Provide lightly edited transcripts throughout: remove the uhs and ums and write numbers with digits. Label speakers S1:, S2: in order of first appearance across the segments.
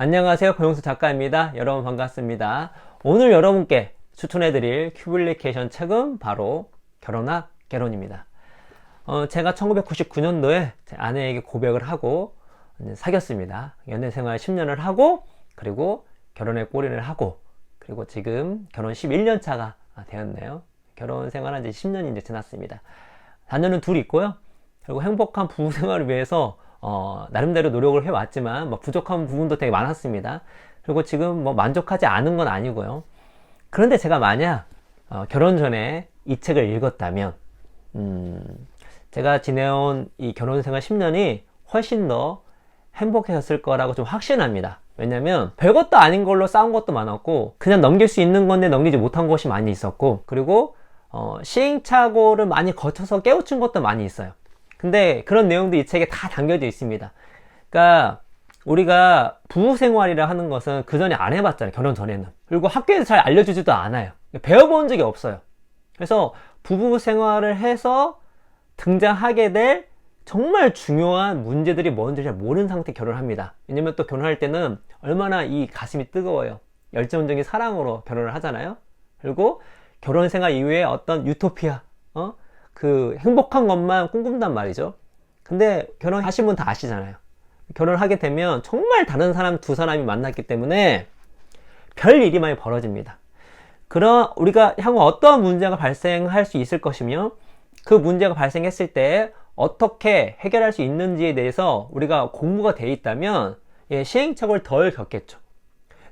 S1: 안녕하세요, 고영수 작가입니다. 여러분 반갑습니다. 오늘 여러분께 추천해드릴 큐블리케이션 책은 바로 결혼학 개론입니다. 제가 1999년도에 제 아내에게 고백을 하고 사귀었습니다. 연애생활 10년을 하고, 그리고 결혼에 골인을 하고, 그리고 지금 결혼 11년 차가 되었네요. 결혼 생활한 지 10년이 이제 지났습니다. 자녀는 둘 있고요. 그리고 행복한 부부 생활을 위해서 나름대로 노력을 해왔지만 부족한 부분도 되게 많았습니다. 그리고 지금 만족하지 않은 건 아니고요. 그런데 제가 만약 결혼 전에 이 책을 읽었다면 제가 지내온 이 결혼생활 10년이 훨씬 더 행복해졌을 거라고 좀 확신합니다. 왜냐면 별것도 아닌 걸로 싸운 것도 많았고, 그냥 넘길 수 있는 건데 넘기지 못한 것이 많이 있었고, 그리고 시행착오를 많이 거쳐서 깨우친 것도 많이 있어요. 근데 그런 내용도 이 책에 다 담겨져 있습니다. 그러니까 우리가 부부 생활이라 하는 것은 그 전에 안 해봤잖아요. 결혼 전에는. 그리고 학교에서 잘 알려주지도 않아요. 배워본 적이 없어요. 그래서 부부 생활을 해서 등장하게 될 정말 중요한 문제들이 뭔지 잘 모르는 상태에 결혼합니다. 왜냐면 또 결혼할 때는 얼마나 이 가슴이 뜨거워요. 열정적인 사랑으로 결혼을 하잖아요. 그리고 결혼 생활 이후에 어떤 유토피아, 그 행복한 것만 꿈꾼단 말이죠. 근데 결혼하신 분 다 아시잖아요. 결혼하게 되면 정말 다른 사람 두 사람이 만났기 때문에 별 일이 많이 벌어집니다. 그럼 우리가 향후 어떠한 문제가 발생할 수 있을 것이며, 그 문제가 발생했을 때 어떻게 해결할 수 있는지에 대해서 우리가 공부가 돼 있다면 시행착오를 덜 겪겠죠.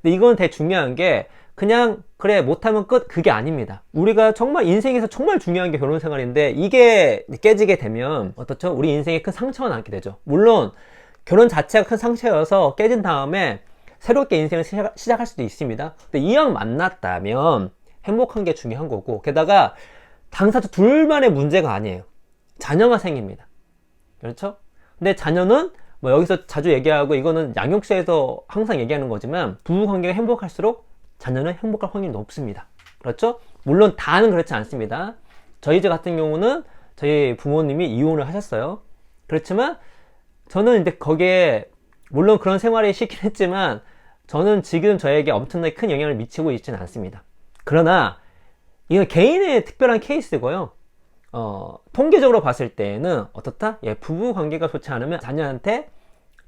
S1: 근데 이건 되게 중요한 게, 그냥 그래 못하면 끝, 그게 아닙니다. 우리가 정말 인생에서 정말 중요한 게 결혼 생활인데, 이게 깨지게 되면 어떻죠? 우리 인생에 큰 상처가 남게 되죠. 물론 결혼 자체가 큰 상처여서 깨진 다음에 새롭게 인생을 시작할 수도 있습니다. 근데 이왕 만났다면 행복한 게 중요한 거고, 게다가 당사자 둘만의 문제가 아니에요. 자녀가 생깁니다. 그렇죠? 근데 자녀는 여기서 자주 얘기하고, 이거는 양육서에서 항상 얘기하는 거지만, 부부 관계가 행복할수록 자녀는 행복할 확률이 높습니다. 그렇죠? 물론 다는 그렇지 않습니다. 저희 집 같은 경우는 저희 부모님이 이혼을 하셨어요. 그렇지만 저는 이제 거기에 물론 그런 생활이 싫긴 했지만, 저는 지금 저에게 엄청나게 큰 영향을 미치고 있지는 않습니다. 그러나 이건 개인의 특별한 케이스고요. 통계적으로 봤을 때는 어떻다? 부부 관계가 좋지 않으면 자녀한테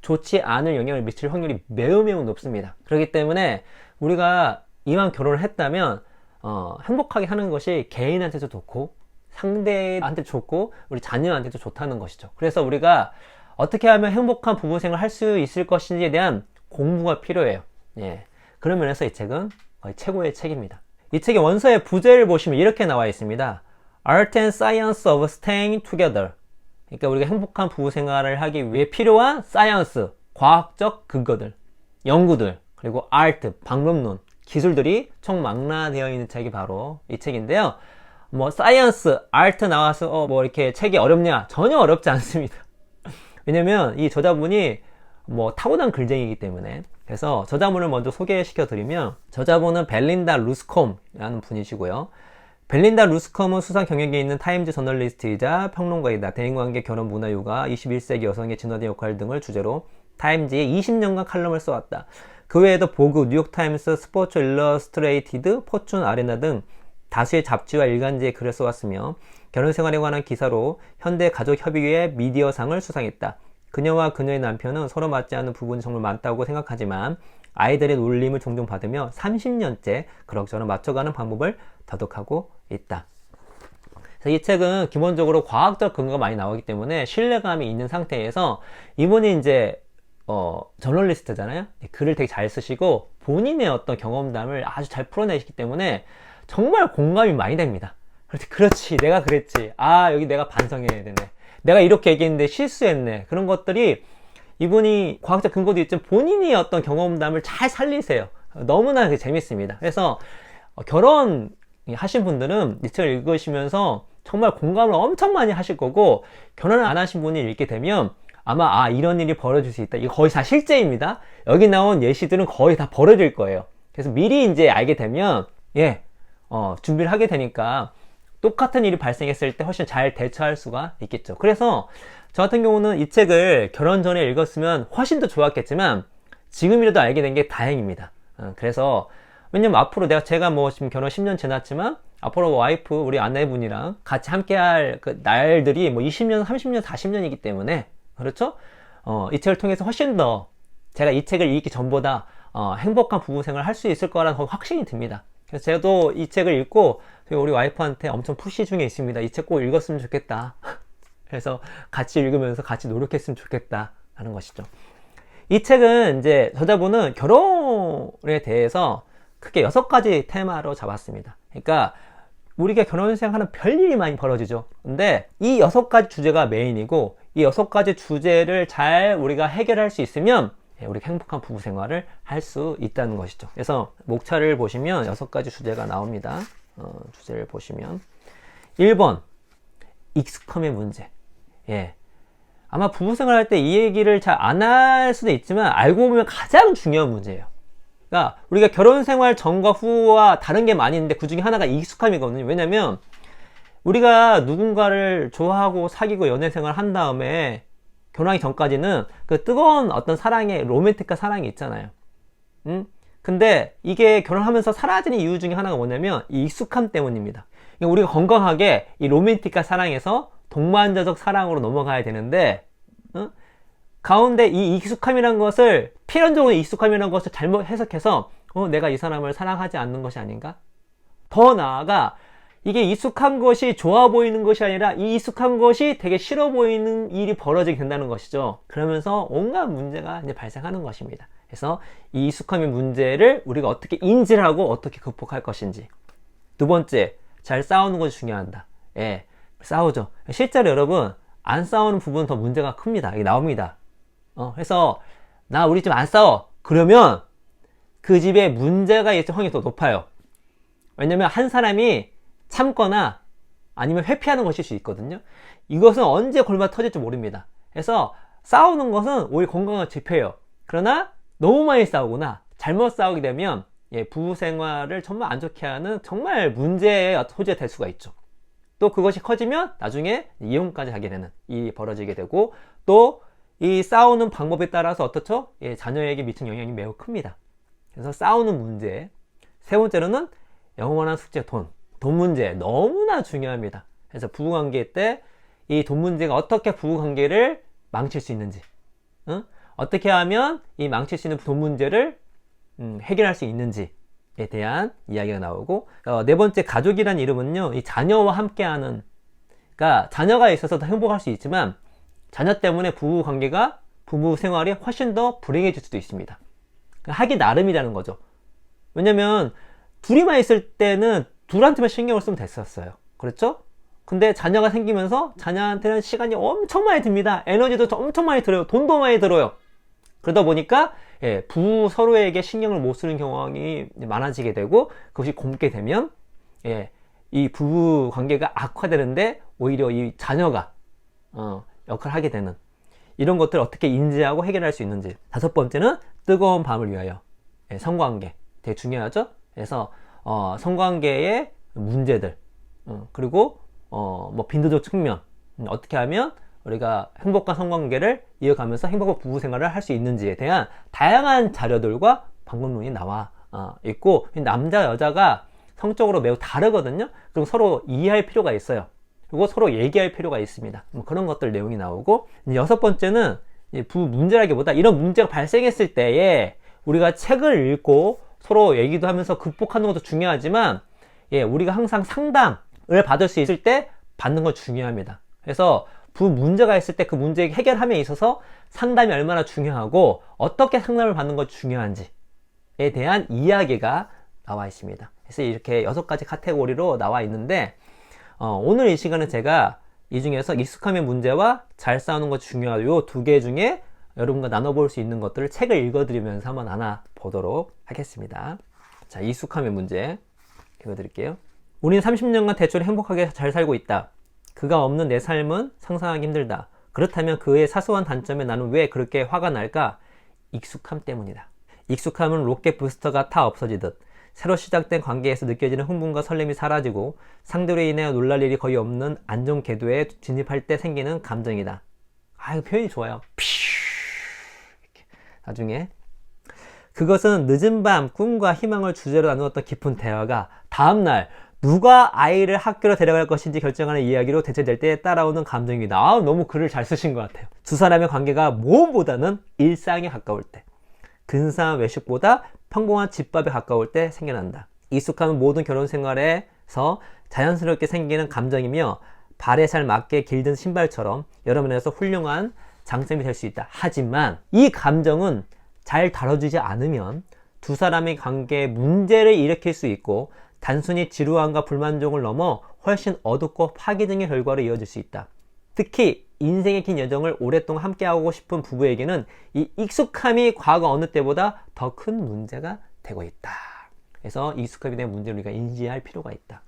S1: 좋지 않을 영향을 미칠 확률이 매우 높습니다. 그렇기 때문에 우리가 이왕 결혼을 했다면 행복하게 하는 것이 개인한테도 좋고, 상대한테도 좋고, 우리 자녀한테도 좋다는 것이죠. 그래서 우리가 어떻게 하면 행복한 부부 생활을 할 수 있을 것인지에 대한 공부가 필요해요. 그런 면에서 이 책은 거의 최고의 책입니다. 이 책의 원서의 부제를 보시면 이렇게 나와 있습니다. Art and Science of Staying Together. 그러니까 우리가 행복한 부부 생활을 하기 위해 필요한 사이언스, 과학적 근거들, 연구들, 그리고 아트, 방법론, 기술들이 총망라되어 있는 책이 바로 이 책인데요. 사이언스, 아트 나와서 이렇게 책이 어렵냐? 전혀 어렵지 않습니다. 왜냐면 이 저자분이 타고난 글쟁이기 때문에. 그래서 저자분을 먼저 소개시켜 드리면, 저자분은 벨린다 루스콤이라는 분이시고요. 벨린다 루스컴은 수상 경력이 있는 타임즈 저널리스트이자 평론가이다. 대인관계, 결혼, 문화, 육아, 21세기 여성의 진화된 역할 등을 주제로 타임즈에 20년간 칼럼을 써왔다. 그 외에도 보그, 뉴욕타임스, 스포츠 일러스트레이티드, 포춘 아레나 등 다수의 잡지와 일간지에 글을 써왔으며, 결혼생활에 관한 기사로 현대가족협의회 미디어상을 수상했다. 그녀와 그녀의 남편은 서로 맞지 않는 부분이 정말 많다고 생각하지만 아이들의 놀림을 종종 받으며 30년째 그럭저럭 맞춰가는 방법을 터득하고 있다. 그래서 이 책은 기본적으로 과학적 근거가 많이 나오기 때문에 신뢰감이 있는 상태에서, 이분이 이제 저널리스트잖아요. 글을 되게 잘 쓰시고 본인의 어떤 경험담을 아주 잘 풀어내시기 때문에 정말 공감이 많이 됩니다. 그렇지, 내가 그랬지, 여기 내가 반성해야 되네, 내가 이렇게 얘기했는데 실수했네, 그런 것들이 이분이 과학적 근거도 있지만 본인이 어떤 경험담을 잘 살리세요. 너무나 재밌습니다. 그래서 결혼 하신 분들은 이 책을 읽으시면서 정말 공감을 엄청 많이 하실 거고, 결혼을 안 하신 분이 읽게 되면 아마 이런 일이 벌어질 수 있다, 이거 거의 다 실제입니다. 여기 나온 예시들은 거의 다 벌어질 거예요. 그래서 미리 이제 알게 되면 준비를 하게 되니까 똑같은 일이 발생했을 때 훨씬 잘 대처할 수가 있겠죠. 그래서 저 같은 경우는 이 책을 결혼 전에 읽었으면 훨씬 더 좋았겠지만, 지금이라도 알게 된 게 다행입니다. 그래서 왜냐면 앞으로 제가 뭐 지금 결혼 10년 지났지만 앞으로 와이프 우리 아내분이랑 같이 함께할 그 날들이 뭐 20년, 30년, 40년이기 때문에 그렇죠? 이 책을 통해서 훨씬 더 제가 이 책을 읽기 전보다 행복한 부부 생활을 할 수 있을 거라는 확신이 듭니다. 그래서 저도 이 책을 읽고 우리 와이프한테 엄청 푸시 중에 있습니다. 이 책 꼭 읽었으면 좋겠다. 그래서 같이 읽으면서 같이 노력했으면 좋겠다 하는 것이죠. 이 책은 이제 저자분은 결혼에 대해서 크게 6가지 테마로 잡았습니다. 그러니까 우리가 결혼 생활하는 별일이 많이 벌어지죠. 근데 이 6가지 주제가 메인이고 이 6가지 주제를 잘 우리가 해결할 수 있으면 우리가 행복한 부부 생활을 할 수 있다는 것이죠. 그래서 목차를 보시면 6가지 주제가 나옵니다. 주제를 보시면 1번 익숙함의 문제. 아마 부부 생활할 때 이 얘기를 잘 안 할 수도 있지만 알고 보면 가장 중요한 문제예요. 그러니까 우리가 결혼 생활 전과 후와 다른 게 많이 있는데 그 중에 하나가 익숙함이거든요. 왜냐면 우리가 누군가를 좋아하고 사귀고 연애 생활 한 다음에 결혼하기 전까지는 그 뜨거운 어떤 사랑의 로맨틱한 사랑이 있잖아요. 근데 이게 결혼하면서 사라지는 이유 중에 하나가 뭐냐면 이 익숙함 때문입니다. 그러니까 우리가 건강하게 이 로맨틱한 사랑에서 동반자적 사랑으로 넘어가야 되는데 가운데 이 익숙함이란 것을 필연적으로 익숙함이라는 것을 잘못 해석해서 내가 이 사람을 사랑하지 않는 것이 아닌가? 더 나아가 이게 익숙한 것이 좋아 보이는 것이 아니라 이 익숙한 것이 되게 싫어 보이는 일이 벌어지게 된다는 것이죠. 그러면서 온갖 문제가 이제 발생하는 것입니다. 그래서 이 익숙함의 문제를 우리가 어떻게 인지를 하고 어떻게 극복할 것인지. 두 번째, 잘 싸우는 것이 중요하다. 싸우죠. 실제로 여러분 안 싸우는 부분은 더 문제가 큽니다. 이게 나옵니다. 그래서 우리 집 안 싸워. 그러면 그 집에 문제가 있을 확률이 더 높아요. 왜냐면 한 사람이 참거나 아니면 회피하는 것일 수 있거든요. 이것은 언제 골마 터질지 모릅니다. 그래서 싸우는 것은 오히려 건강한 지표예요. 그러나 너무 많이 싸우거나 잘못 싸우게 되면 부부 생활을 정말 안 좋게 하는 정말 문제의 소지가 될 수가 있죠. 또 그것이 커지면 나중에 이혼까지 하게 되는 일이 벌어지게 되고 또 이 싸우는 방법에 따라서 어떻죠? 자녀에게 미치는 영향이 매우 큽니다. 그래서 싸우는 문제. 세 번째로는 영원한 숙제 돈 문제 너무나 중요합니다. 그래서 부부관계 때 이 돈 문제가 어떻게 부부관계를 망칠 수 있는지 어떻게 하면 이 망칠 수 있는 돈 문제를 해결할 수 있는지에 대한 이야기가 나오고 네 번째 가족이라는 이름은요 이 자녀와 함께하는 그러니까 자녀가 있어서 더 행복할 수 있지만 자녀 때문에 부부 관계가 부부 생활이 훨씬 더 불행해질 수도 있습니다. 하기 나름이라는 거죠. 왜냐면 둘이만 있을 때는 둘한테만 신경을 쓰면 됐었어요. 그렇죠? 근데 자녀가 생기면서 자녀한테는 시간이 엄청 많이 듭니다. 에너지도 엄청 많이 들어요. 돈도 많이 들어요. 그러다 보니까 부부 서로에게 신경을 못 쓰는 경향이 많아지게 되고 그것이 곪게 되면 이 부부 관계가 악화되는데 오히려 이 자녀가 역할을 하게 되는 이런 것들을 어떻게 인지하고 해결할 수 있는지. 다섯 번째는 뜨거운 밤을 위하여 성관계 되게 중요하죠. 그래서 성관계의 문제들 그리고 뭐 빈도적 측면 어떻게 하면 우리가 행복한 성관계를 이어가면서 행복한 부부 생활을 할 수 있는지에 대한 다양한 자료들과 방법론이 나와 있고 남자 여자가 성적으로 매우 다르거든요. 그럼 서로 이해할 필요가 있어요. 그리고 서로 얘기할 필요가 있습니다. 그런 것들 내용이 나오고 여섯 번째는 부부 문제라기보다 이런 문제가 발생했을 때에 우리가 책을 읽고 서로 얘기도 하면서 극복하는 것도 중요하지만 우리가 항상 상담을 받을 수 있을 때 받는 건 중요합니다. 그래서 부부 문제가 있을 때 그 문제 해결함에 있어서 상담이 얼마나 중요하고 어떻게 상담을 받는 것이 중요한지에 대한 이야기가 나와 있습니다. 그래서 이렇게 6가지 카테고리로 나와 있는데 오늘 이 시간은 제가 이 중에서 익숙함의 문제와 잘 싸우는 것이 중요한 이 2개 중에 여러분과 나눠볼 수 있는 것들을 책을 읽어드리면서 한번 나눠보도록 하겠습니다. 자, 익숙함의 문제 읽어드릴게요. 우린 30년간 대출 행복하게 잘 살고 있다. 그가 없는 내 삶은 상상하기 힘들다. 그렇다면 그의 사소한 단점에 나는 왜 그렇게 화가 날까? 익숙함 때문이다. 익숙함은 로켓 부스터가 타 없어지듯 새로 시작된 관계에서 느껴지는 흥분과 설렘이 사라지고 상대로 인해 놀랄 일이 거의 없는 안정 궤도에 진입할 때 생기는 감정이다. 이거 표현이 좋아요. 이렇게. 나중에 그것은 늦은 밤 꿈과 희망을 주제로 나누었던 깊은 대화가 다음날 누가 아이를 학교로 데려갈 것인지 결정하는 이야기로 대체될 때 따라오는 감정입니다. 너무 글을 잘 쓰신 것 같아요. 두 사람의 관계가 모험보다는 일상에 가까울 때, 근사한 외식보다 평범한 집밥에 가까울 때 생겨난다. 익숙한 모든 결혼 생활에서 자연스럽게 생기는 감정이며 발에 잘 맞게 길든 신발처럼 여러 면에서 훌륭한 장점이 될 수 있다. 하지만 이 감정은 잘 다뤄지지 않으면 두 사람의 관계에 문제를 일으킬 수 있고 단순히 지루함과 불만족을 넘어 훨씬 어둡고 파괴적인 결과로 이어질 수 있다. 특히 인생의 긴 여정을 오랫동안 함께하고 싶은 부부에게는 이 익숙함이 과거 어느 때보다 더 큰 문제가 되고 있다. 그래서 익숙함에 대한 문제를 우리가 인지할 필요가 있다.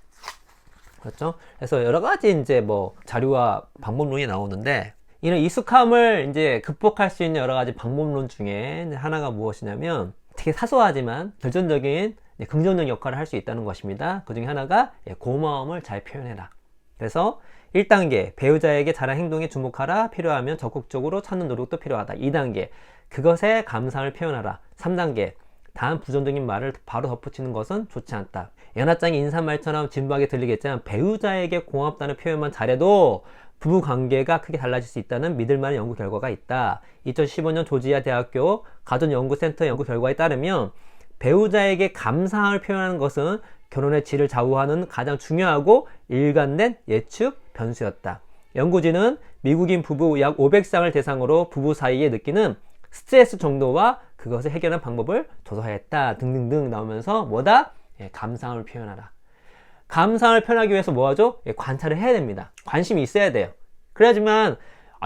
S1: 그렇죠? 그래서 여러 가지 이제 뭐 자료와 방법론이 나오는데, 이런 익숙함을 이제 극복할 수 있는 여러 가지 방법론 중에 하나가 무엇이냐면, 되게 사소하지만 결정적인 긍정적 역할을 할 수 있다는 것입니다. 그 중에 하나가 고마움을 잘 표현해라. 그래서 1단계, 배우자에게 잘한 행동에 주목하라. 필요하면 적극적으로 찾는 노력도 필요하다. 2단계, 그것에 감사를 표현하라. 3단계, 다음 부정적인 말을 바로 덧붙이는 것은 좋지 않다. 연하장의 인사말처럼 진부하게 들리겠지만 배우자에게 고맙다는 표현만 잘해도 부부 관계가 크게 달라질 수 있다는 믿을만한 연구 결과가 있다. 2015년 조지아 대학교 가전연구센터 연구 결과에 따르면 배우자에게 감사함을 표현하는 것은 결혼의 질을 좌우하는 가장 중요하고 일관된 예측 변수였다. 연구진은 미국인 부부 약 500쌍을 대상으로 부부 사이에 느끼는 스트레스 정도와 그것을 해결하는 방법을 조사했다. 등등등 나오면서 뭐다? 감사함을 표현하라. 감사함을 표현하기 위해서 뭐하죠? 관찰을 해야 됩니다. 관심이 있어야 돼요. 그래야지만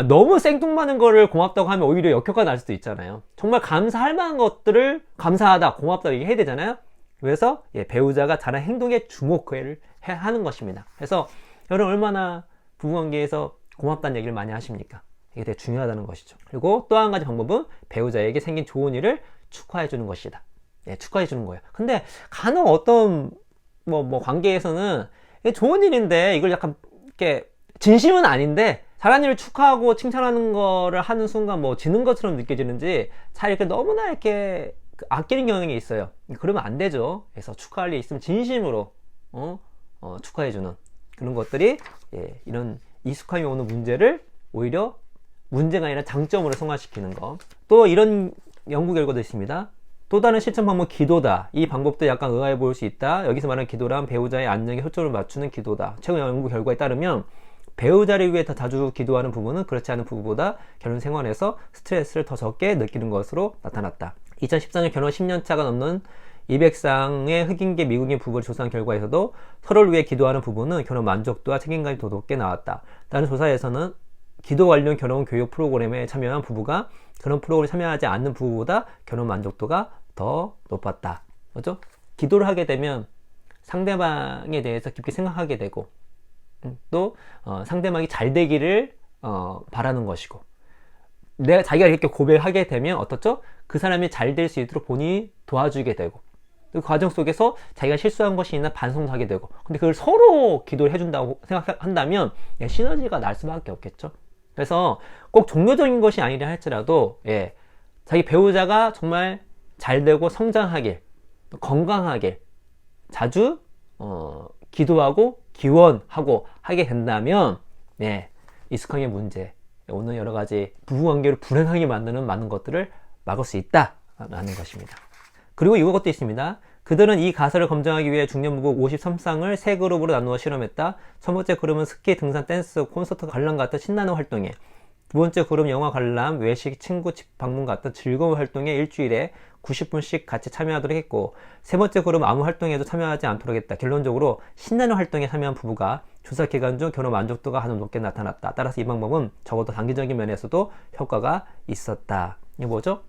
S1: 너무 생뚱맞은 거를 고맙다고 하면 오히려 역효과가 날 수도 있잖아요. 정말 감사할 만한 것들을 감사하다, 고맙다 얘기해야 되잖아요. 그래서 배우자가 잘한 행동에 주목을 하는 것입니다. 그래서 여러분 얼마나 부부관계에서 고맙다는 얘기를 많이 하십니까? 이게 되게 중요하다는 것이죠. 그리고 또 한 가지 방법은 배우자에게 생긴 좋은 일을 축하해 주는 것이다. 축하해 주는 거예요. 근데 간혹 어떤 관계에서는 이게 좋은 일인데 이걸 약간 이렇게 진심은 아닌데 잘한 일을 축하하고 칭찬하는 거를 하는 순간 지는 것처럼 느껴지는지 잘 이렇게 너무나 이렇게 아끼는 경향이 있어요. 그러면 안 되죠. 그래서 축하할 일 있으면 진심으로 축하해주는 그런 것들이 이런 익숙함이 오는 문제를 오히려 문제가 아니라 장점으로 성화시키는 거. 또 이런 연구 결과도 있습니다. 또 다른 실천 방법 기도다. 이 방법도 약간 의아해 보일 수 있다. 여기서 말하는 기도란 배우자의 안녕에 초점을 맞추는 기도다. 최근 연구 결과에 따르면 배우자를 위해 더 자주 기도하는 부부는 그렇지 않은 부부보다 결혼 생활에서 스트레스를 더 적게 느끼는 것으로 나타났다. 2014년 결혼 10년차가 넘는 200쌍의 흑인계 미국인 부부를 조사한 결과에서도 서로를 위해 기도하는 부부는 결혼 만족도와 책임감이 더 높게 나왔다. 다른 조사에서는 기도 관련 결혼 교육 프로그램에 참여한 부부가 그런 프로그램에 참여하지 않는 부부보다 결혼 만족도가 더 높았다. 그렇죠? 기도를 하게 되면 상대방에 대해서 깊게 생각하게 되고 또 상대방이 잘 되기를 바라는 것이고, 자기가 이렇게 고백하게 되면 어떻죠? 그 사람이 잘 될 수 있도록 본인이 도와주게 되고, 그 과정 속에서 자기가 실수한 것이 있나 반성도 하게 되고, 근데 그걸 서로 기도를 해준다고 생각한다면 시너지가 날 수밖에 없겠죠. 그래서 꼭 종교적인 것이 아니라 할지라도 자기 배우자가 정말 잘 되고 성장하길, 건강하길 자주 기도하고 기원하고 하게 된다면 익숙함의 문제, 오늘 여러 가지 부부관계를 불행하게 만드는 많은 것들을 막을 수 있다라는 것입니다. 그리고 이것도 있습니다. 그들은 이 가설을 검증하기 위해 중년부부 53쌍을 세 그룹으로 나누어 실험했다. 첫 번째 그룹은 스키, 등산, 댄스, 콘서트, 관람 같은 신나는 활동에, 두 번째 그룹은 영화 관람, 외식, 친구 집 방문 같은 즐거운 활동에 일주일에 90분씩 같이 참여하도록 했고, 세 번째 그룹은 아무 활동에도 참여하지 않도록 했다. 결론적으로 신나는 활동에 참여한 부부가 조사 기간 중 결혼 만족도가 가장 높게 나타났다. 따라서 이 방법은 적어도 단기적인 면에서도 효과가 있었다. 이게 뭐죠?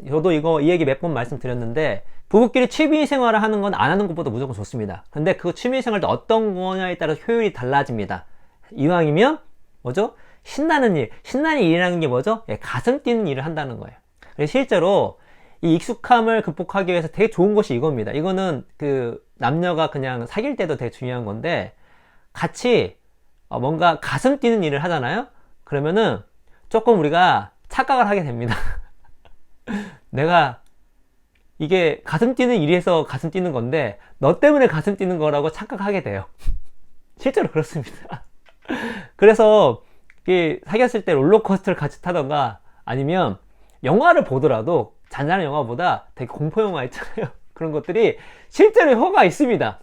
S1: 저도 이 얘기 몇 번 말씀드렸는데, 부부끼리 취미생활을 하는 건 안 하는 것보다 무조건 좋습니다. 근데 그 취미생활도 어떤 거냐에 따라서 효율이 달라집니다. 이왕이면 뭐죠? 신나는 일이라는 게 뭐죠? 가슴 뛰는 일을 한다는 거예요. 그래서 실제로 이 익숙함을 극복하기 위해서 되게 좋은 것이 이겁니다. 이거는 남녀가 그냥 사귈 때도 되게 중요한 건데, 같이 뭔가 가슴 뛰는 일을 하잖아요? 그러면은 조금 우리가 착각을 하게 됩니다. 내가 이게 가슴 뛰는 일에서 가슴 뛰는 건데 너 때문에 가슴 뛰는 거라고 착각하게 돼요. 실제로 그렇습니다. 그래서 사귀었을 때 롤러코스터를 같이 타던가 아니면 영화를 보더라도 잔잔한 영화보다 되게 공포영화 있잖아요. 그런 것들이 실제로 효과가 있습니다.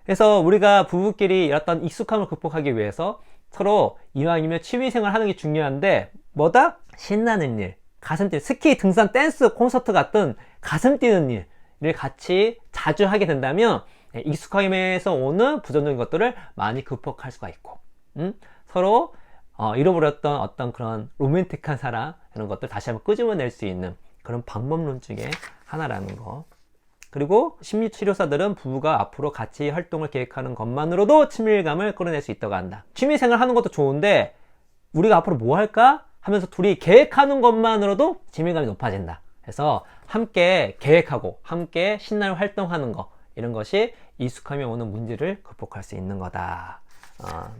S1: 그래서 우리가 부부끼리 어떤 익숙함을 극복하기 위해서 서로 이왕이면 취미생활 하는 게 중요한데 뭐다? 신나는 일, 가슴 뛰는 스키, 등산, 댄스, 콘서트 같은 가슴 뛰는 일을 같이 자주 하게 된다면 익숙함에서 오는 부정적인 것들을 많이 극복할 수가 있고 서로 잃어버렸던 어떤 그런 로맨틱한 사랑 이런 것들 다시 한번 끄집어낼 수 있는 그런 방법론 중에 하나라는 거. 그리고 심리치료사들은 부부가 앞으로 같이 활동을 계획하는 것만으로도 친밀감을 끌어낼 수 있다고 한다. 취미생활 하는 것도 좋은데 우리가 앞으로 뭐 할까 하면서 둘이 계획하는 것만으로도 친밀감이 높아진다. 그래서 함께 계획하고 함께 신나게 활동하는 거, 이런 것이 익숙함에 오는 문제를 극복할 수 있는 거다.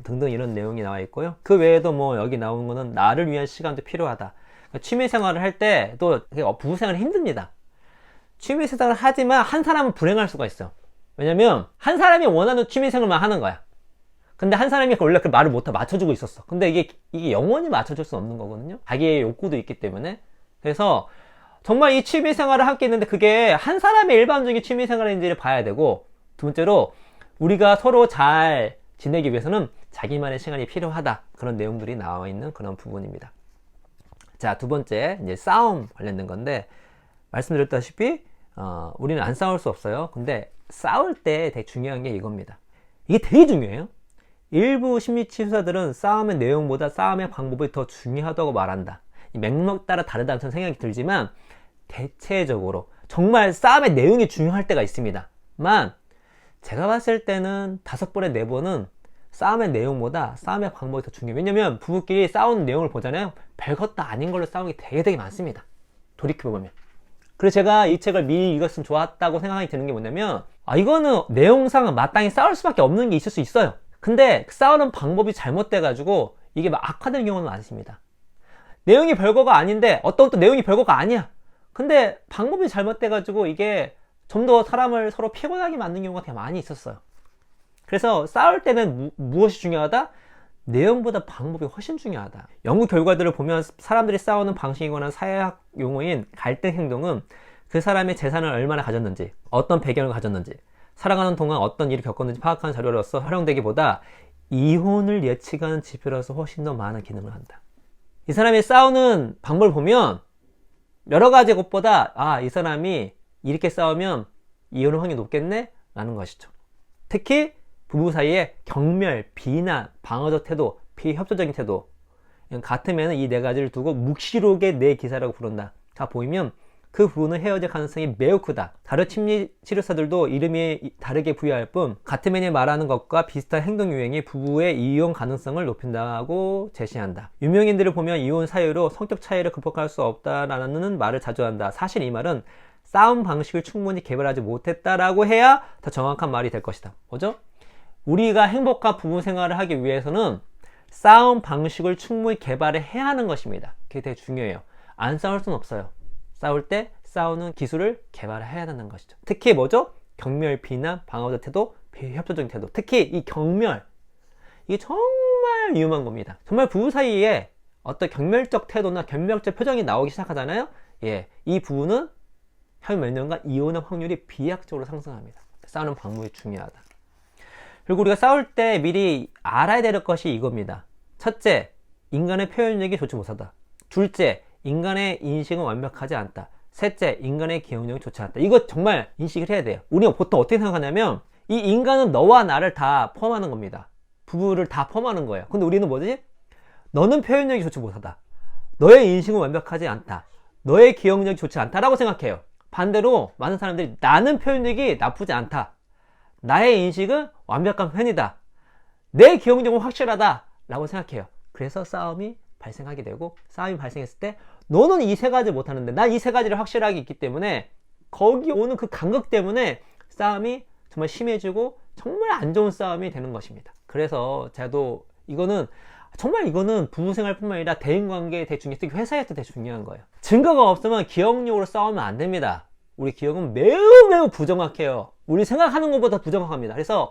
S1: 등등 이런 내용이 나와 있고요. 그 외에도 뭐 여기 나오는 거는 나를 위한 시간도 필요하다. 취미생활을 할 때 또 부부생활이 힘듭니다. 취미생활을 하지만 한 사람은 불행할 수가 있어. 왜냐면 한 사람이 원하는 취미생활만 하는 거야. 근데 한 사람이 원래 그 말을 못 맞춰주고 있었어. 근데 이게 영원히 맞춰줄 수 없는 거거든요. 자기의 욕구도 있기 때문에. 그래서 정말 이 취미생활을 함께 했는데 그게 한 사람의 일반적인 취미생활인지를 봐야 되고, 두 번째로 우리가 서로 잘 지내기 위해서는 자기만의 시간이 필요하다. 그런 내용들이 나와 있는 그런 부분입니다. 자, 두 번째 이제 싸움 관련된 건데, 말씀드렸다시피 우리는 안 싸울 수 없어요. 근데 싸울 때 되게 중요한 게 이겁니다. 이게 되게 중요해요. 일부 심리치료사들은 싸움의 내용보다 싸움의 방법이 더 중요하다고 말한다. 이 맥락 따라 다르다는 생각이 들지만 대체적으로 정말 싸움의 내용이 중요할 때가 있습니다. 만 제가 봤을 때는 5번에 4번은 싸움의 내용보다 싸움의 방법이 더 중요해요. 왜냐면 부부끼리 싸우는 내용을 보잖아요. 별것도 아닌 걸로 싸우는 게 되게 많습니다. 돌이켜보면. 그래서 제가 이 책을 미리 읽었으면 좋았다고 생각이 드는 게 뭐냐면, 이거는 내용상은 마땅히 싸울 수밖에 없는 게 있을 수 있어요. 근데 싸우는 방법이 잘못돼가지고 이게 막 악화되는 경우는 많습니다. 내용이 별거가 아닌데 어떤 또 내용이 별거가 아니야. 근데 방법이 잘못돼가지고 이게 좀 더 사람을 서로 피곤하게 만드는 경우가 되게 많이 있었어요. 그래서 싸울 때는 무엇이 중요하다? 내용보다 방법이 훨씬 중요하다. 연구 결과들을 보면 사람들이 싸우는 방식이거나 사회학 용어인 갈등 행동은 그 사람의 재산을 얼마나 가졌는지, 어떤 배경을 가졌는지, 살아가는 동안 어떤 일을 겪었는지 파악하는 자료로서 활용되기보다 이혼을 예측하는 지표로서 훨씬 더 많은 기능을 한다. 이 사람이 싸우는 방법을 보면 여러 가지 것보다 이 사람이 이렇게 싸우면 이혼의 확률이 높겠네? 라는 것이죠. 특히 부부 사이에 경멸, 비난, 방어적 태도, 비협조적인 태도 같으면 이 4가지를 두고 묵시록의 4기사라고 부른다. 자, 보이면 그 부부는 헤어질 가능성이 매우 크다. 다른 심리치료사들도 이름이 다르게 부여할 뿐 같은 면이 말하는 것과 비슷한 행동 유형이 부부의 이혼 가능성을 높인다고 제시한다. 유명인들을 보면 이혼 사유로 성격 차이를 극복할 수 없다라는 말을 자주 한다. 사실 이 말은 싸움 방식을 충분히 개발하지 못했다라고 해야 더 정확한 말이 될 것이다. 뭐죠? 우리가 행복한 부부 생활을 하기 위해서는 싸움 방식을 충분히 개발을 해야 하는 것입니다. 그게 되게 중요해요. 안 싸울 수는 없어요. 싸울 때 싸우는 기술을 개발을 해야 하는 것이죠. 특히 뭐죠? 경멸, 비난, 방어적 태도, 비협조적인 태도. 특히 이 경멸, 이게 정말 위험한 겁니다. 정말 부부 사이에 어떤 경멸적 태도나 경멸적 표정이 나오기 시작하잖아요. 이 부부는 향후 몇 년간 이혼의 확률이 비약적으로 상승합니다. 싸우는 방법이 중요하다. 그리고 우리가 싸울 때 미리 알아야 될 것이 이겁니다. 첫째, 인간의 표현력이 좋지 못하다. 둘째, 인간의 인식은 완벽하지 않다. 셋째, 인간의 기억력이 좋지 않다. 이거 정말 인식을 해야 돼요. 우리가 보통 어떻게 생각하냐면 이 인간은 너와 나를 다 포함하는 겁니다. 부부를 다 포함하는 거예요. 근데 우리는 뭐지? 너는 표현력이 좋지 못하다. 너의 인식은 완벽하지 않다. 너의 기억력이 좋지 않다라고 생각해요. 반대로 많은 사람들이 나는 표현력이 나쁘지 않다. 나의 인식은 완벽한 편이다. 내 기억력은 확실하다. 라고 생각해요. 그래서 싸움이 발생하게 되고, 싸움이 발생했을 때 너는 이 3가지 못하는데 난 이 3가지를 확실하게 있기 때문에 거기 오는 그 간극 때문에 싸움이 정말 심해지고 정말 안 좋은 싸움이 되는 것입니다. 그래서 저도 이거는 부부생활뿐만 아니라 대인관계에 되게 중요해요. 특히 회사에서 되게 중요한 거예요. 증거가 없으면 기억력으로 싸우면 안 됩니다. 우리 기억은 매우 매우 부정확해요. 우리 생각하는 것보다 부정확합니다. 그래서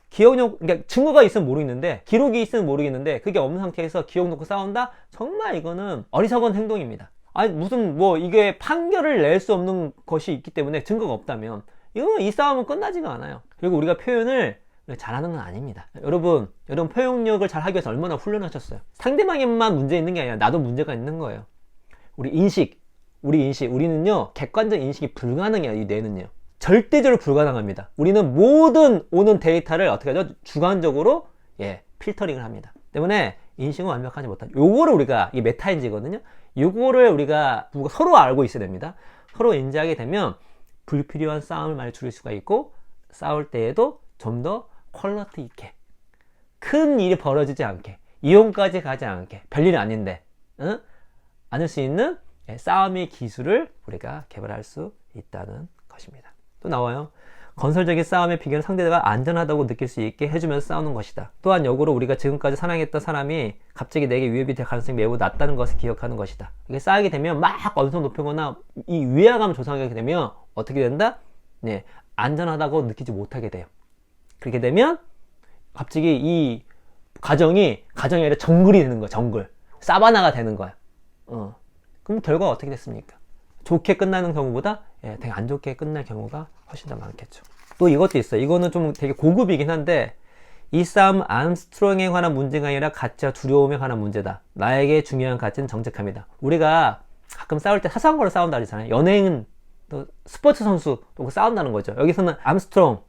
S1: 기억력, 그러니까 증거가 있으면 모르겠는데, 기록이 있으면 모르겠는데, 그게 없는 상태에서 기억 놓고 싸운다? 정말 이거는 어리석은 행동입니다. 아니, 무슨, 이게 판결을 낼 수 없는 것이 있기 때문에 증거가 없다면, 이 싸움은 끝나지가 않아요. 그리고 우리가 표현을 잘하는 건 아닙니다. 여러분 표현력을 잘 하기 위해서 얼마나 훈련하셨어요? 상대방에만 문제 있는 게 아니라 나도 문제가 있는 거예요. 우리는요, 객관적 인식이 불가능해요. 이 뇌는요. 절대적으로 불가능합니다. 우리는 모든 오는 데이터를 어떻게 하죠? 주관적으로 필터링을 합니다. 때문에 인식은 완벽하지 못하죠. 요거를 우리가, 이게 메타인지거든요. 요거를 우리가 서로 알고 있어야 됩니다. 서로 인지하게 되면 불필요한 싸움을 많이 줄일 수가 있고, 싸울 때에도 좀 더 퀄러티 있게, 큰 일이 벌어지지 않게, 이혼까지 가지 않게, 별일이 아닌데 않을 수 있는 싸움의 기술을 우리가 개발할 수 있다는 것입니다. 또 나와요. 건설적인 싸움의 비결은 상대가 안전하다고 느낄 수 있게 해주면서 싸우는 것이다. 또한 역으로 우리가 지금까지 사랑했던 사람이 갑자기 내게 위협이 될 가능성이 매우 낮다는 것을 기억하는 것이다. 이게 쌓이게 되면 막 언성 높이거나 이 위화감을 조성하게 되면 어떻게 된다? 안전하다고 느끼지 못하게 돼요. 그렇게 되면 갑자기 이 가정이 아니라 정글이 되는 거야. 정글. 사바나가 되는 거야. 그럼 결과가 어떻게 됐습니까? 좋게 끝나는 경우보다 되게 안 좋게 끝날 경우가 훨씬 더 많겠죠. 또 이것도 있어요. 이거는 좀 되게 고급이긴 한데, 이 싸움 암스트롱에 관한 문제가 아니라 가치와 두려움에 관한 문제다. 나에게 중요한 가치는 정직함이다. 우리가 가끔 싸울 때 사소한 걸로 싸운다 그러잖아요. 연예인, 또 스포츠 선수 또 싸운다는 거죠. 여기서는 암스트롱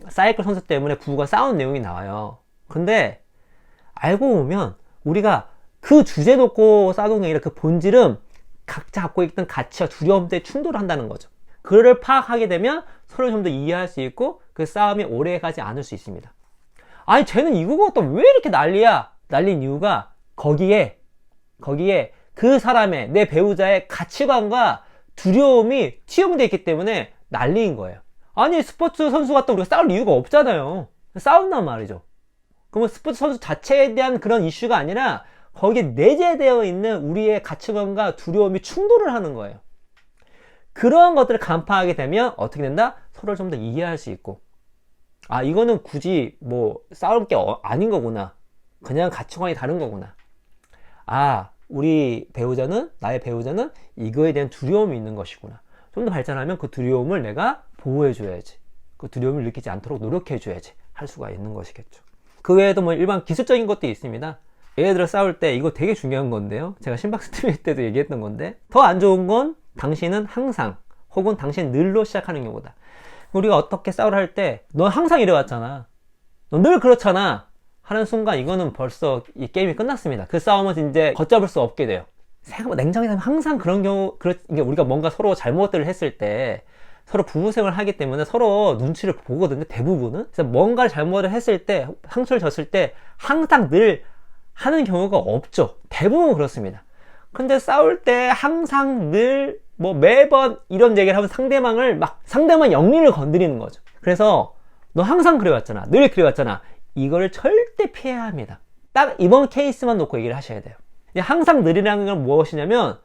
S1: 사이클 선수 때문에 부부가 싸운 내용이 나와요. 근데 알고 보면 우리가 그 주제 놓고 싸우는 게 아니라 그 본질은 각자 갖고 있던 가치와 두려움 때문에 충돌을 한다는 거죠. 그를 파악하게 되면 서로 좀 더 이해할 수 있고 그 싸움이 오래 가지 않을 수 있습니다. 아니 쟤는 이거 갖다 왜 이렇게 난리야? 난린 이유가 거기에 그 사람의, 내 배우자의 가치관과 두려움이 투영되어 있기 때문에 난리인 거예요. 아니 스포츠 선수 같다 우리가 싸울 이유가 없잖아요. 싸운단 말이죠. 그러면 스포츠 선수 자체에 대한 그런 이슈가 아니라 거기에 내재되어 있는 우리의 가치관과 두려움이 충돌을 하는 거예요. 그런 것들을 간파하게 되면 어떻게 된다? 서로를 좀 더 이해할 수 있고, 아 이거는 굳이 싸울 게 아닌 거구나, 그냥 가치관이 다른 거구나, 아 우리 배우자는, 나의 배우자는 이거에 대한 두려움이 있는 것이구나. 좀 더 발전하면 그 두려움을 내가 보호해 줘야지, 그 두려움을 느끼지 않도록 노력해 줘야지 할 수가 있는 것이겠죠. 그 외에도 일반 기술적인 것도 있습니다. 예를 들어 싸울 때 이거 되게 중요한 건데요, 제가 심박수 트레이닝 때도 얘기했던 건데, 더 안 좋은 건 당신은 항상 혹은 당신 늘로 시작하는 경우다. 우리가 어떻게 싸우려 할 때 넌 항상 이래왔잖아, 넌 늘 그렇잖아 하는 순간 이거는 벌써 이 게임이 끝났습니다. 그 싸움은 이제 걷잡을 수 없게 돼요. 냉정히 하면 항상 그런 경우, 우리가 뭔가 서로 잘못들을 했을 때 서로 부부 생활을 하기 때문에 서로 눈치를 보거든요, 대부분은. 그래서 뭔가를 잘못을 했을 때, 상처를 줬을 때 항상 늘 하는 경우가 없죠. 대부분 그렇습니다. 근데 싸울 때 항상 늘 매번 이런 얘기를 하면 상대방 영리를 건드리는 거죠. 그래서 너 항상 그래왔잖아, 늘 그래왔잖아, 이거를 절대 피해야 합니다. 딱 이번 케이스만 놓고 얘기를 하셔야 돼요. 항상 늘이라는 건 무엇이냐면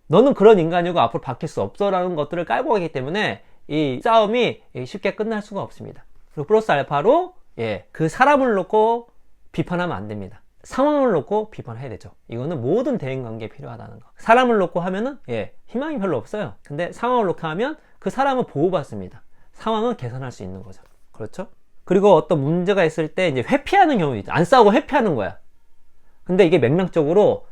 S1: 너는 그런 인간이고 앞으로 바뀔 수 없어 라는 것들을 깔고 가기 때문에 이 싸움이 쉽게 끝날 수가 없습니다. 그리고 플러스 알파로 그 사람을 놓고 비판하면 안 됩니다. 상황을 놓고 비판해야 되죠. 이거는 모든 대인관계에 필요하다는 거. 사람을 놓고 하면은 희망이 별로 없어요. 근데 상황을 놓고 하면 그 사람은 보호받습니다. 상황은 개선할 수 있는 거죠. 그렇죠? 그리고 어떤 문제가 있을 때 이제 회피하는 경우도 있죠. 안 싸우고 회피하는 거야. 근데 이게 맥락적으로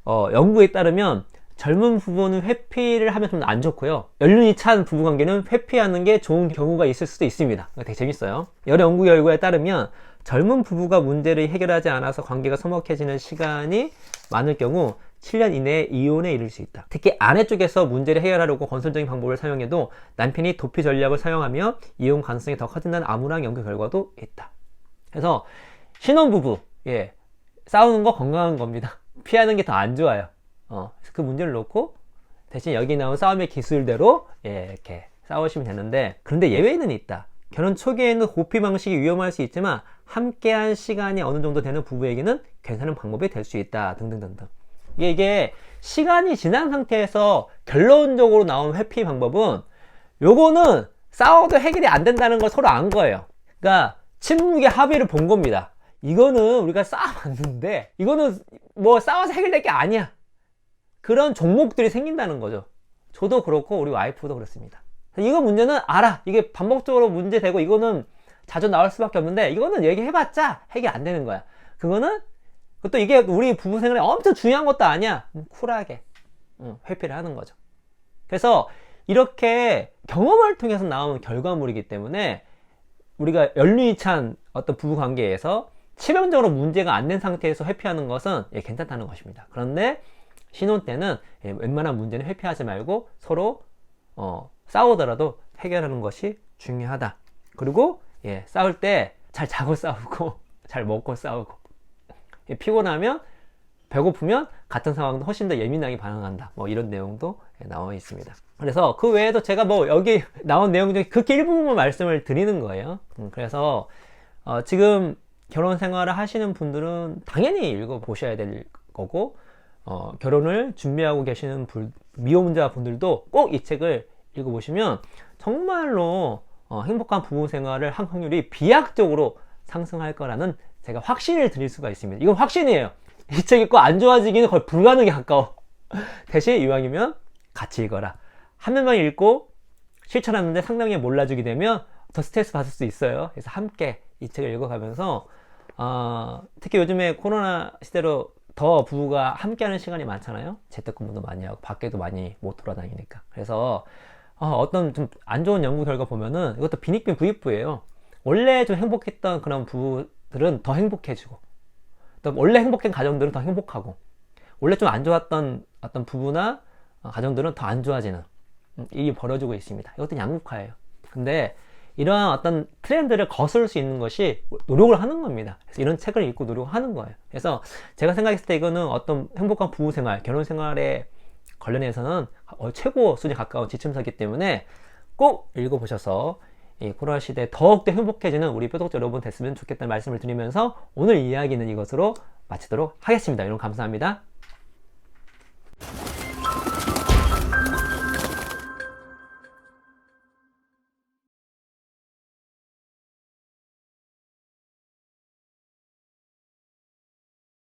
S1: 연구에 따르면 젊은 부부는 회피를 하면 좀 안 좋고요, 연륜이 찬 부부관계는 회피하는 게 좋은 경우가 있을 수도 있습니다. 되게 재밌어요. 여러 연구 결과에 따르면 젊은 부부가 문제를 해결하지 않아서 관계가 서먹해지는 시간이 많을 경우 7년 이내에 이혼에 이를 수 있다. 특히 아내 쪽에서 문제를 해결하려고 건설적인 방법을 사용해도 남편이 도피 전략을 사용하며 이혼 가능성이 더 커진다는 암울한 연구 결과도 있다. 그래서 신혼부부 싸우는 거 건강한 겁니다. 피하는 게 더 안 좋아요. 그래서 그 문제를 놓고 대신 여기 나온 싸움의 기술대로 이렇게 싸우시면 되는데, 그런데 예외는 있다. 결혼 초기에는 호피 방식이 위험할 수 있지만 함께한 시간이 어느 정도 되는 부부에게는 괜찮은 방법이 될 수 있다, 등등등등. 이게 시간이 지난 상태에서 결론적으로 나온 회피 방법은 요거는 싸워도 해결이 안 된다는 걸 서로 안 거예요. 그러니까 침묵의 합의를 본 겁니다. 이거는 우리가 싸워봤는데 이거는 뭐 싸워서 해결될 게 아니야. 그런 종목들이 생긴다는 거죠. 저도 그렇고 우리 와이프도 그렇습니다. 이거 문제는 알아. 이게 반복적으로 문제되고 이거는 자주 나올 수밖에 없는데 이거는 얘기해봤자 해결 안 되는 거야. 그것도 이게 우리 부부 생활에 엄청 중요한 것도 아니야. 쿨하게 회피를 하는 거죠. 그래서 이렇게 경험을 통해서 나오는 결과물이기 때문에 우리가 연륜이 찬 어떤 부부 관계에서 치명적으로 문제가 안 된 상태에서 회피하는 것은 괜찮다는 것입니다. 그런데 신혼 때는 웬만한 문제는 회피하지 말고 서로 싸우더라도 해결하는 것이 중요하다. 그리고 싸울 때 잘 자고 싸우고 잘 먹고 싸우고 피곤하면 배고프면 같은 상황도 훨씬 더 예민하게 반응한다. 뭐 이런 내용도 나와 있습니다. 그래서 그 외에도 제가 뭐 여기 나온 내용 중에 극히 일부분만 말씀을 드리는 거예요. 그래서 지금 결혼 생활을 하시는 분들은 당연히 읽어보셔야 될 거고 결혼을 준비하고 계시는 미혼자 분들도 꼭 이 책을 읽어보시면 정말로 행복한 부부 생활을 한 확률이 비약적으로 상승할 거라는 제가 확신을 드릴 수가 있습니다. 이건 확신이에요. 이 책 읽고 안 좋아지기는 거의 불가능에 가까워. 대신 이왕이면 같이 읽어라. 한 명만 읽고 실천하는데 상당히 몰라주게 되면 더 스트레스 받을 수 있어요. 그래서 함께 이 책을 읽어가면서 특히 요즘에 코로나 시대로 더 부부가 함께하는 시간이 많잖아요. 재택근무도 많이 하고 밖에도 많이 못 돌아다니니까. 그래서 어떤 좀 안 좋은 연구 결과 보면은 이것도 빈익빈 부익부예요. 원래 좀 행복했던 그런 부부들은 더 행복해지고 또 원래 행복한 가정들은 더 행복하고 원래 좀 안 좋았던 어떤 부부나 가정들은 더 안 좋아지는 일이 벌어지고 있습니다. 이것도 양극화예요. 근데 이러한 어떤 트렌드를 거스를 수 있는 것이 노력을 하는 겁니다. 그래서 이런 책을 읽고 노력하는 거예요. 그래서 제가 생각했을 때 이거는 어떤 행복한 부부 생활, 결혼 생활에 관련해서는 최고 수준에 가까운 지침서이기 때문에 꼭 읽어보셔서 이 코로나 시대에 더욱더 행복해지는 우리 뼈독자 여러분 됐으면 좋겠다는 말씀을 드리면서 오늘 이야기는 이것으로 마치도록 하겠습니다. 여러분 감사합니다.